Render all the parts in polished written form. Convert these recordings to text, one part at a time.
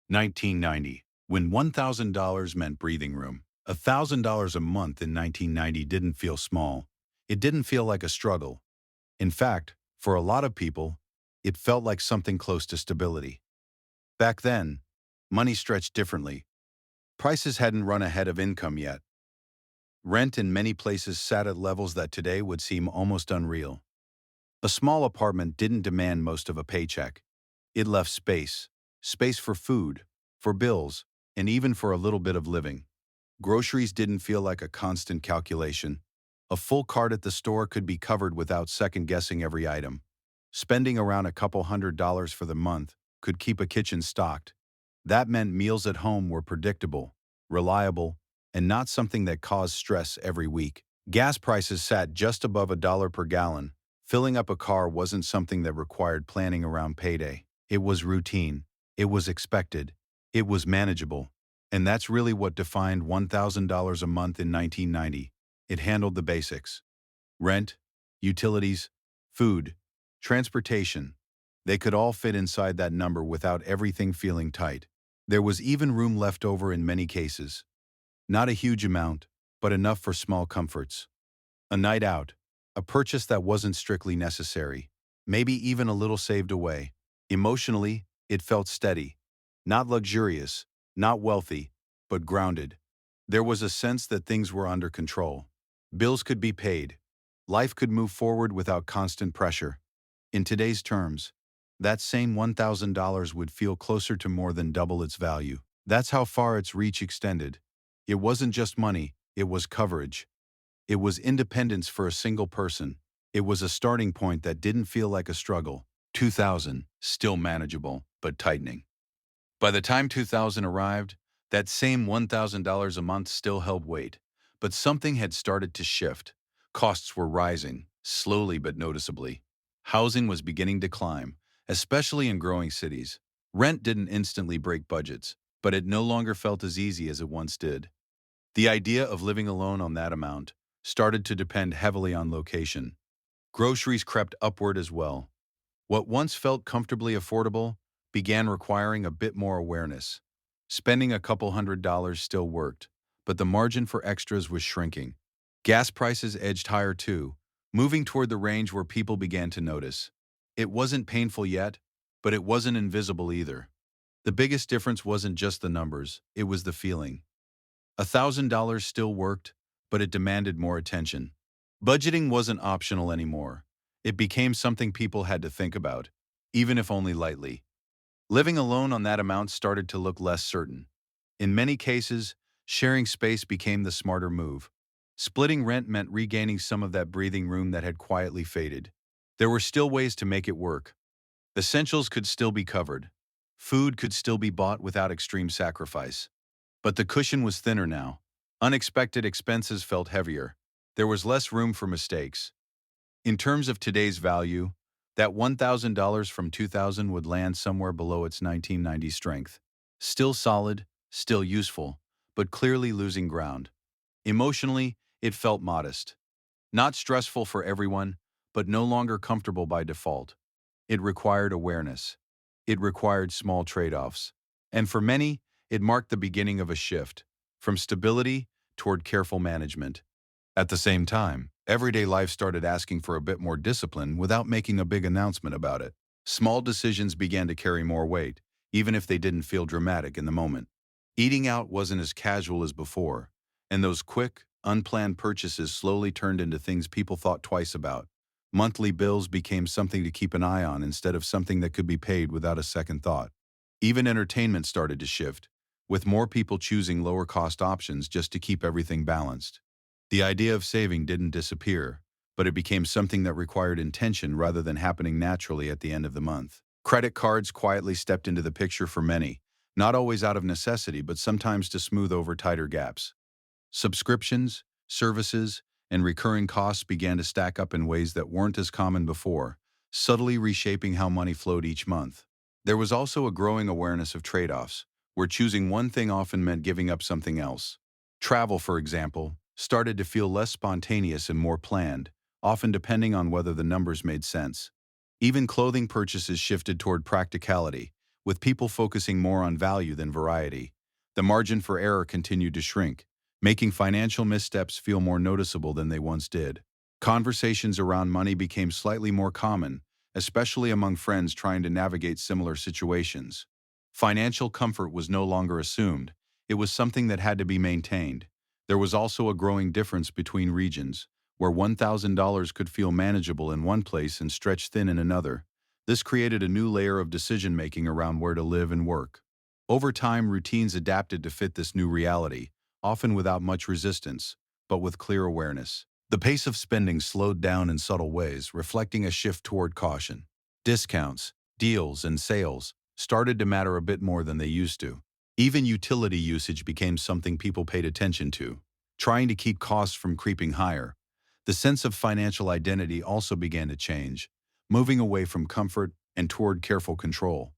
1990, when $1,000 meant breathing room. $1,000 a month in 1990 didn't feel small. It didn't feel like a struggle. In fact, for a lot of people, it felt like something close to stability. Back then, money stretched differently. Prices hadn't run ahead of income yet. Rent in many places sat at levels that today would seem almost unreal. A small apartment didn't demand most of a paycheck. It left space for food, for bills, and even for a little bit of living. Groceries didn't feel like a constant calculation. A full cart at the store could be covered without second-guessing every item. Spending around a couple $100s for the month could keep a kitchen stocked. That meant meals at home were predictable, reliable, and not something that caused stress every week. Gas prices sat just above $1 per gallon. Filling up a car wasn't something that required planning around payday. It was routine. It was expected. It was manageable. And that's really what defined $1,000 a month in 1990. It handled the basics: rent, utilities, food, transportation. They could all fit inside that number without everything feeling tight. There was even room left over in many cases. Not a huge amount, but enough for small comforts. A night out, a purchase that wasn't strictly necessary, maybe even a little saved away. Emotionally, it felt steady. Not luxurious, not wealthy, but grounded. There was a sense that things were under control. Bills could be paid. Life could move forward without constant pressure. In today's terms, that same $1,000 would feel closer to more than double its value. That's how far its reach extended. It wasn't just money, it was coverage. It was independence for a single person. It was a starting point that didn't feel like a struggle. 2000, still manageable, but tightening. By the time 2000 arrived, that same $1,000 a month still held weight. But something had started to shift. Costs were rising, slowly but noticeably. Housing was beginning to climb, especially in growing cities. Rent didn't instantly break budgets, but it no longer felt as easy as it once did. The idea of living alone on that amount started to depend heavily on location. Groceries crept upward as well. What once felt comfortably affordable began requiring a bit more awareness. Spending a couple $100s still worked, but the margin for extras was shrinking. Gas prices edged higher too, moving toward the range where people began to notice. It wasn't painful yet, but it wasn't invisible either. The biggest difference wasn't just the numbers, it was the feeling. $1,000 still worked, but it demanded more attention. Budgeting wasn't optional anymore. It became something people had to think about, even if only lightly. Living alone on that amount started to look less certain. In many cases, sharing space became the smarter move. Splitting rent meant regaining some of that breathing room that had quietly faded. There were still ways to make it work. Essentials could still be covered. Food could still be bought without extreme sacrifice. But the cushion was thinner now. Unexpected expenses felt heavier. There was less room for mistakes. In terms of today's value, that $1,000 from 2000 would land somewhere below its 1990 strength. Still solid, still useful, but clearly losing ground. Emotionally, it felt modest. Not stressful for everyone, but no longer comfortable by default. It required awareness. It required small trade-offs. And for many, it marked the beginning of a shift, from stability toward careful management. At the same time, everyday life started asking for a bit more discipline without making a big announcement about it. Small decisions began to carry more weight, even if they didn't feel dramatic in the moment. Eating out wasn't as casual as before, and those quick, unplanned purchases slowly turned into things people thought twice about. Monthly bills became something to keep an eye on instead of something that could be paid without a second thought. Even entertainment started to shift, with more people choosing lower-cost options just to keep everything balanced. The idea of saving didn't disappear, but it became something that required intention rather than happening naturally at the end of the month. Credit cards quietly stepped into the picture for many, not always out of necessity but sometimes to smooth over tighter gaps. Subscriptions, services, and recurring costs began to stack up in ways that weren't as common before, subtly reshaping how money flowed each month. There was also a growing awareness of trade-offs, where choosing one thing often meant giving up something else. Travel, for example, started to feel less spontaneous and more planned, often depending on whether the numbers made sense. Even clothing purchases shifted toward practicality, with people focusing more on value than variety. The margin for error continued to shrink, making financial missteps feel more noticeable than they once did. Conversations around money became slightly more common, especially among friends trying to navigate similar situations. Financial comfort was no longer assumed, it was something that had to be maintained. There was also a growing difference between regions, where $1,000 could feel manageable in one place and stretch thin in another. This created a new layer of decision-making around where to live and work. Over time, routines adapted to fit this new reality, often without much resistance, but with clear awareness. The pace of spending slowed down in subtle ways, reflecting a shift toward caution. Discounts, deals, and sales started to matter a bit more than they used to. Even utility usage became something people paid attention to, trying to keep costs from creeping higher. The sense of financial identity also began to change, moving away from comfort and toward careful control.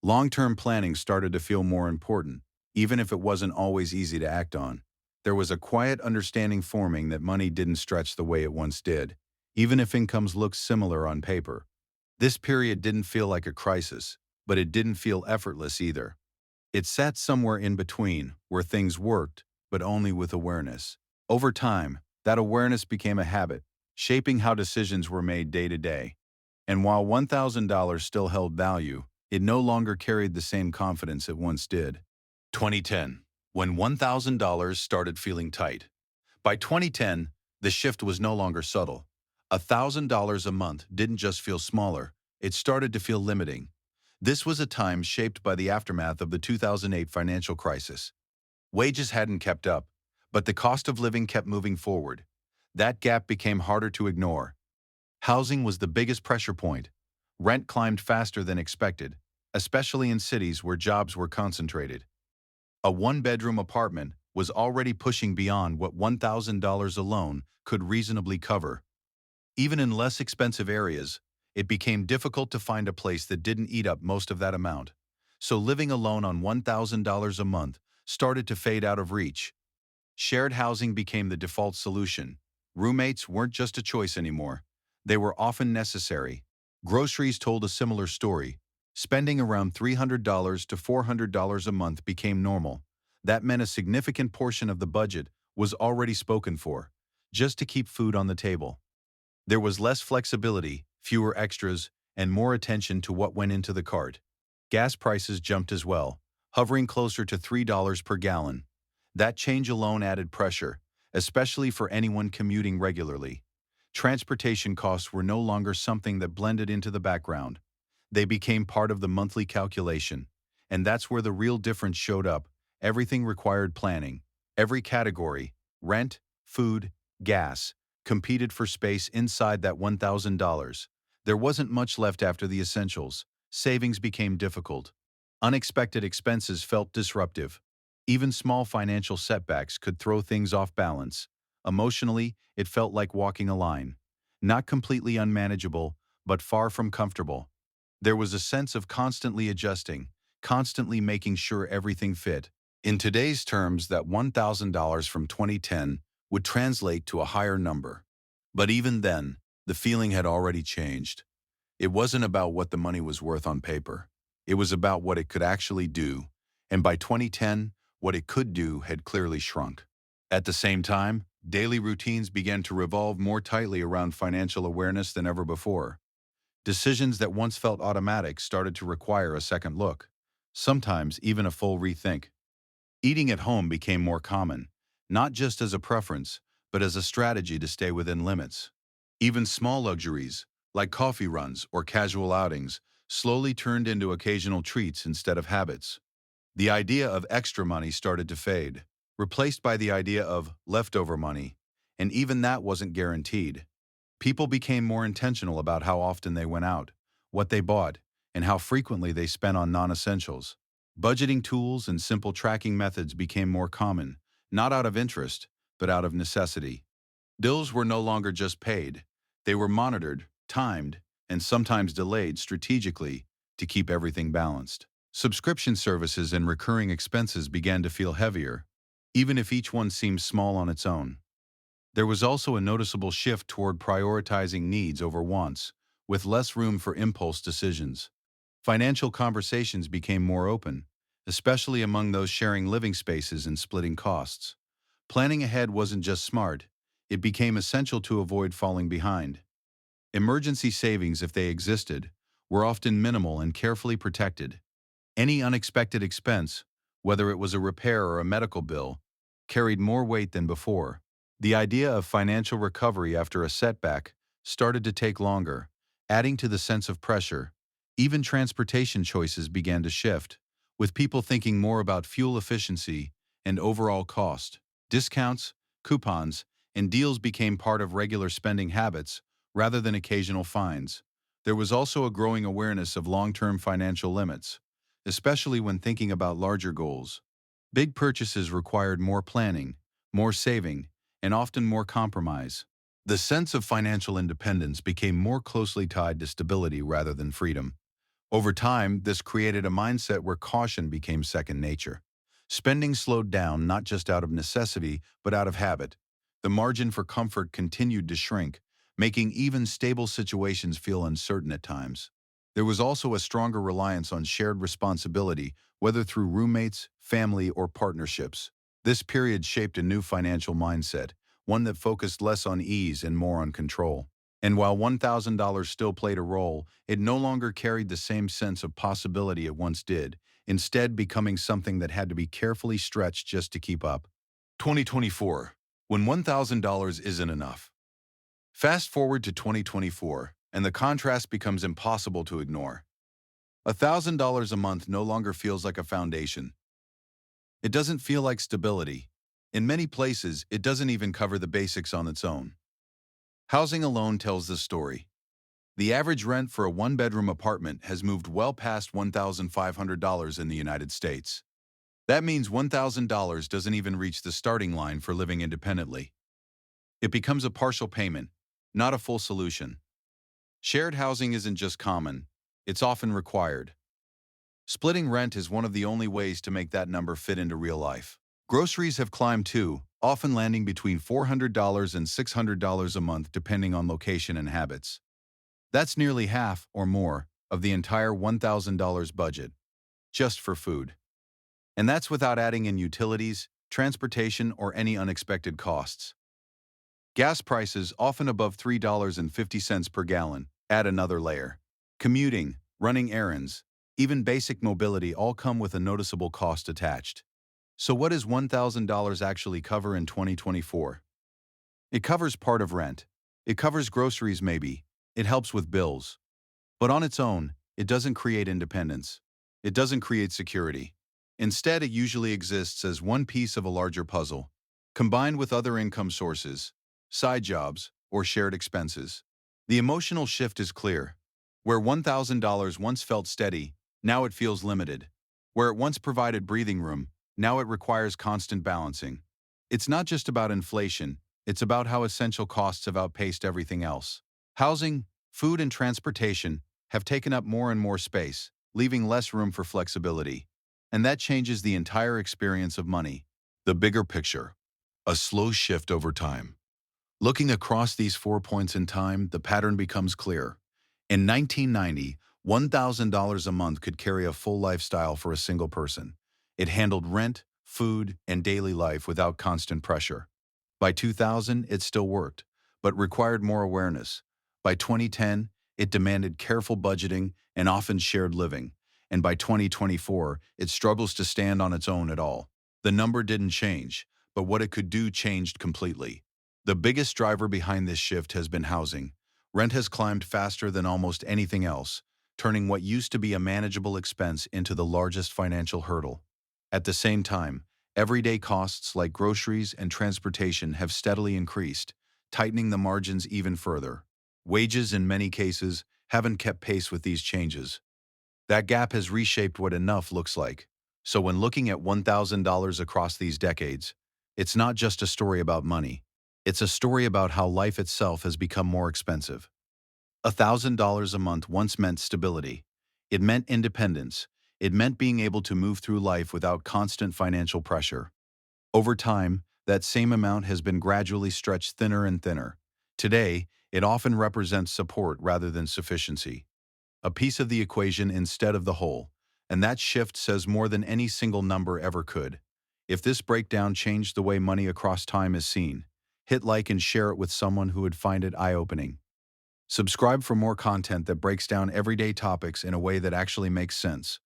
Long-term planning started to feel more important, even if it wasn't always easy to act on. There was a quiet understanding forming that money didn't stretch the way it once did, even if incomes looked similar on paper. This period didn't feel like a crisis, but it didn't feel effortless either. It sat somewhere in between, where things worked, but only with awareness. Over time, that awareness became a habit, shaping how decisions were made day to day. And while $1,000 still held value, it no longer carried the same confidence it once did. 2010, when $1,000 started feeling tight. By 2010, the shift was no longer subtle. $1,000 a month didn't just feel smaller, it started to feel limiting. This was a time shaped by the aftermath of the 2008 financial crisis. Wages hadn't kept up, but the cost of living kept moving forward. That gap became harder to ignore. Housing was the biggest pressure point. Rent climbed faster than expected, especially in cities where jobs were concentrated. A one-bedroom apartment was already pushing beyond what $1,000 alone could reasonably cover. Even in less expensive areas, it became difficult to find a place that didn't eat up most of that amount. So living alone on $1,000 a month started to fade out of reach. Shared housing became the default solution. Roommates weren't just a choice anymore. They were often necessary. Groceries told a similar story. Spending around $300 to $400 a month became normal. That meant a significant portion of the budget was already spoken for, just to keep food on the table. There was less flexibility, fewer extras, and more attention to what went into the cart. Gas prices jumped as well, hovering closer to $3 per gallon. That change alone added pressure, especially for anyone commuting regularly. Transportation costs were no longer something that blended into the background. They became part of the monthly calculation. And that's where the real difference showed up. Everything required planning. Every category, rent, food, gas, competed for space inside that $1,000. There wasn't much left after the essentials. Savings became difficult. Unexpected expenses felt disruptive. Even small financial setbacks could throw things off balance. Emotionally, it felt like walking a line. Not completely unmanageable, but far from comfortable. There was a sense of constantly adjusting, constantly making sure everything fit. In today's terms, that $1,000 from 2010 would translate to a higher number. But even then, the feeling had already changed. It wasn't about what the money was worth on paper. It was about what it could actually do. And by 2010, what it could do had clearly shrunk. At the same time, daily routines began to revolve more tightly around financial awareness than ever before. Decisions that once felt automatic started to require a second look, sometimes even a full rethink. Eating at home became more common, not just as a preference, but as a strategy to stay within limits. Even small luxuries, like coffee runs or casual outings, slowly turned into occasional treats instead of habits. The idea of extra money started to fade, replaced by the idea of leftover money, and even that wasn't guaranteed. People became more intentional about how often they went out, what they bought, and how frequently they spent on non-essentials. Budgeting tools and simple tracking methods became more common, not out of interest, but out of necessity. Bills were no longer just paid. They were monitored, timed, and sometimes delayed strategically to keep everything balanced. Subscription services and recurring expenses began to feel heavier, even if each one seemed small on its own. There was also a noticeable shift toward prioritizing needs over wants, with less room for impulse decisions. Financial conversations became more open, especially among those sharing living spaces and splitting costs. Planning ahead wasn't just smart, it became essential to avoid falling behind. Emergency savings, if they existed, were often minimal and carefully protected. Any unexpected expense, whether it was a repair or a medical bill, carried more weight than before. The idea of financial recovery after a setback started to take longer, adding to the sense of pressure. Even transportation choices began to shift, with people thinking more about fuel efficiency and overall cost. Discounts, coupons, and deals became part of regular spending habits rather than occasional finds. There was also a growing awareness of long-term financial limits, especially when thinking about larger goals. Big purchases required more planning, more saving, and often more compromise. The sense of financial independence became more closely tied to stability rather than freedom. Over time, this created a mindset where caution became second nature. Spending slowed down not just out of necessity, but out of habit. The margin for comfort continued to shrink, making even stable situations feel uncertain at times. There was also a stronger reliance on shared responsibility, whether through roommates, family, or partnerships. This period shaped a new financial mindset, one that focused less on ease and more on control. And while $1,000 still played a role, it no longer carried the same sense of possibility it once did, instead becoming something that had to be carefully stretched just to keep up. 2024, when $1,000 isn't enough. Fast forward to 2024, and the contrast becomes impossible to ignore. $1,000 a month no longer feels like a foundation. It doesn't feel like stability. In many places, it doesn't even cover the basics on its own. Housing alone tells the story. The average rent for a one-bedroom apartment has moved well past $1,500 in the United States. That means $1,000 doesn't even reach the starting line for living independently. It becomes a partial payment, not a full solution. Shared housing isn't just common, it's often required. Splitting rent is one of the only ways to make that number fit into real life. Groceries have climbed too, often landing between $400 and $600 a month depending on location and habits. That's nearly half, or more, of the entire $1,000 budget, just for food. And that's without adding in utilities, transportation, or any unexpected costs. Gas prices, often above $3.50 per gallon, add another layer. Commuting, running errands, even basic mobility all come with a noticeable cost attached. So what does $1,000 actually cover in 2024? It covers part of rent. It covers groceries maybe. It helps with bills. But on its own, it doesn't create independence. It doesn't create security. Instead, it usually exists as one piece of a larger puzzle, combined with other income sources, side jobs, or shared expenses. The emotional shift is clear. Where $1,000 once felt steady, now it feels limited. Where it once provided breathing room, now it requires constant balancing. It's not just about inflation, it's about how essential costs have outpaced everything else. Housing, food, and transportation have taken up more and more space, leaving less room for flexibility. And that changes the entire experience of money. The bigger picture. A slow shift over time. Looking across these 4 points in time, the pattern becomes clear. In 1990, $1,000 a month could carry a full lifestyle for a single person. It handled rent, food, and daily life without constant pressure. By 2000, it still worked, but required more awareness. By 2010, it demanded careful budgeting and often shared living. And by 2024, it struggles to stand on its own at all. The number didn't change, but what it could do changed completely. The biggest driver behind this shift has been housing. Rent has climbed faster than almost anything else, turning what used to be a manageable expense into the largest financial hurdle. At the same time, everyday costs like groceries and transportation have steadily increased, tightening the margins even further. Wages, in many cases, haven't kept pace with these changes. That gap has reshaped what enough looks like. So when looking at $1,000 across these decades, it's not just a story about money. It's a story about how life itself has become more expensive. $1,000 a month once meant stability. It meant independence. It meant being able to move through life without constant financial pressure. Over time, that same amount has been gradually stretched thinner and thinner. Today, it often represents support rather than sufficiency. a piece of the equation instead of the whole, and that shift says more than any single number ever could. If this breakdown changed the way money across time is seen, hit like and share it with someone who would find it eye-opening. Subscribe for more content that breaks down everyday topics in a way that actually makes sense.